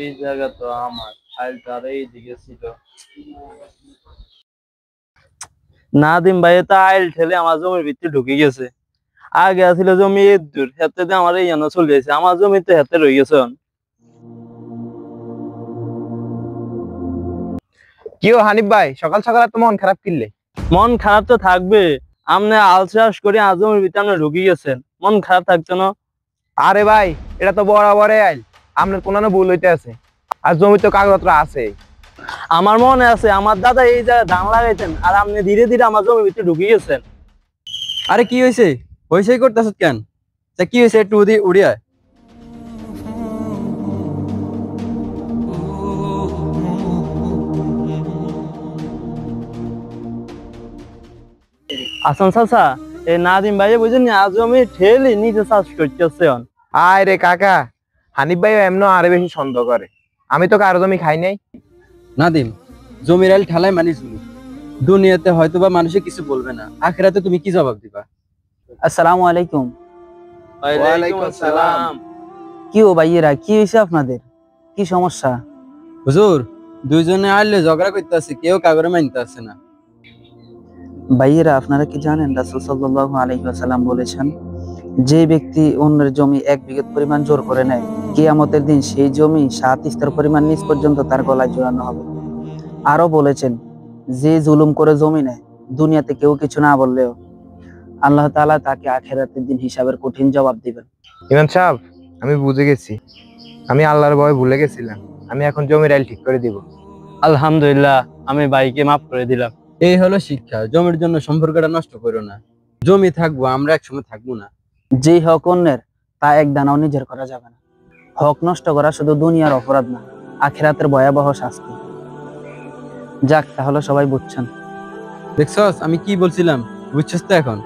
এই জায়গা তো আমার, ফাইলটা আর এইদিকে ছিল। নাদিম ভাই তো আইল ঠেলে আমার জমির ভিতরে ঢুকে গেছে। আগে আছিল জমি এর দূর, হেতে আমার এই জানা চলে গেছে, আমার জমি তো হেতে রয়ে গেছে। কি ও হানিফ ভাই, সকাল সকাল এত মন খারাপ কিনলে? মন খারাপ তো থাকবে, আপনি আলসাস করে আজ জমির ভিতরে আপনি ঢুকে গেছেন, মন খারাপ থাকতো না? আরে ভাই, এটা তো বরাবরে আইল, আপনার কোনো না ভুল হইতে আছে। আর জমি তো কাগজপত্র আছে। আমার মনে আছে আমার দাদা এই জায়গায় ধান লাগাইতেন, আর আপনি ধীরে ধীরে আমার জমির ভিতরে ঢুকে গেছেন। আরে কি হয়েছে? হইছেই করতেছ কেন? কি হয়েছে একটু উড়িয়া? আসান চাচা, এই নাদিম ভাই বুঝেন আজ জমি ঠেলে নিজে চাষ করতেছে। আয় রে কাকা, হানিফ ভাই এমন আরো বেশি সন্দেহ করে। আমি তো কারো জমি খাই নাই। নাদিম, জমির আইল ঠেলায় মানি শুনি। দুনিয়াতে হয়তোবা মানুষে কিছু বলবে না, আখিরাতে তুমি কি জবাব দিবা? আসসালামু আলাইকুম। ওয়ালাইকুম আসসালাম। কি ও ভাইয়েরা, কি হয়েছে আপনাদের? কি সমস্যা? হুজুর, দুইজনে আইলে ঝগড়া করতেছে, কেউ কাগরে মানতে আছে না। ভাইয়েরা, আপনারা কি জানেন রাসূল সাল্লাল্লাহু আলাইহি ওয়াসাল্লাম বলেছেন, যে ব্যক্তি অন্যের জমি 1 বিঘত পরিমাণ জোর করে নেয়, কিয়ামতের দিন সেই জমি 7 স্তর পরিমাণ নিচ পর্যন্ত তার গলায় ঝুলানো হবে। আরো বলেছেন, যে জুলুম করে জমি নেয়, দুনিয়াতে কেউ কিছু না বললেও আল্লাহ তাআলা তাকে আখিরাতের দিন হিসাবের কঠিন জবাব দিবেন। ইমাম সাহেব, আমি বুঝে গেছি। আমি আল্লাহর ভয়ে ভুলে গেছিলাম। আমি এখন জমির আইল ঠিক করে দিব। আলহামদুলিল্লাহ, আমি ভাইকে মাফ করে দিলাম। এই হলো শিক্ষা, জমির জন্য সম্পর্কটা নষ্ট করো না। জমি থাকবো, আমরা একসময় থাকবো না। যেই হক অন্যের, তা এক দানাও নিজের করা যাবে না। হক নষ্ট করা শুধু দুনিয়ার অপরাধ না, আখিরাতের ভয়াবহ শাস্তি। যাক, তাহলে সবাই বুঝছেন। দেখছস আমি কি বলছিলাম? বুঝছস তো এখন?